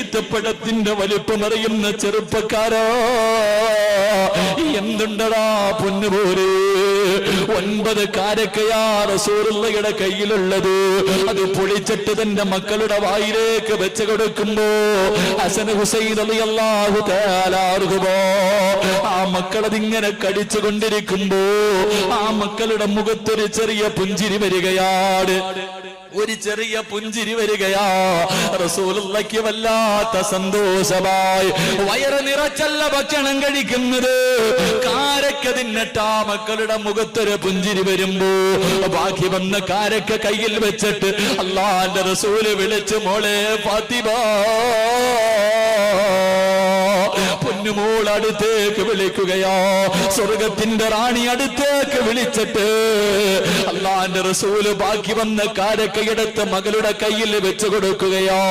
ഈത്തപ്പഴത്തിന്റെ വലിപ്പമറിയുന്ന ചെറുപ്പക്കാരോ, എന്തുണ്ടടാ പൊന്നുപോര്? 9 കാരക്കയാ റസൂലുള്ളാഹിയുടെ കയ്യിലുള്ളത്. അത് പൊളിച്ചിട്ട് തന്റെ മക്കളുടെ വായിലേക്ക് വെച്ച് കൊടുക്കുമ്പോ ഹസൻ ഹുസൈൻ റളിയല്ലാഹു തആല അൻഹുമോ ആ മക്കളതിങ്ങനെ കടിച്ചുകൊണ്ടിരിക്കുമ്പോ ആ മക്കളുടെ മുഖത്തൊരു ചെറിയ പുഞ്ചിരി വരികയാണ്. ഒരു ചെറിയ പുഞ്ചിരി വരികയാ. റസൂലുള്ളാഹിക്ക് വല്ലാത്ത സന്തോഷമായി. വയറ് നിറച്ചല്ല ഭക്ഷണം കഴിക്കുന്നത്, കാരക്ക തിന്നിട്ടാ മക്കളുടെ മുഖത്തൊരു പുഞ്ചിരി വരുമ്പോ ബാക്കി വന്ന കാരക്ക കയ്യിൽ വെച്ചിട്ട് അല്ലാഹുവിന്റെ റസൂല് വിളിച്ചു, മോളെ ഫാത്തിമ, പൊന്നുമോൾ അടുത്തേക്ക് വിളിക്കുകയോ, സ്വർഗത്തിന്റെ റാണി അടുത്തേക്ക് വിളിച്ചിട്ട് അല്ലാഹുവിന്റെ റസൂല് ബാക്കി വന്ന കാരക്കയെടുത്ത് മകളുടെ കയ്യിൽ വെച്ചു കൊടുക്കുകയോ.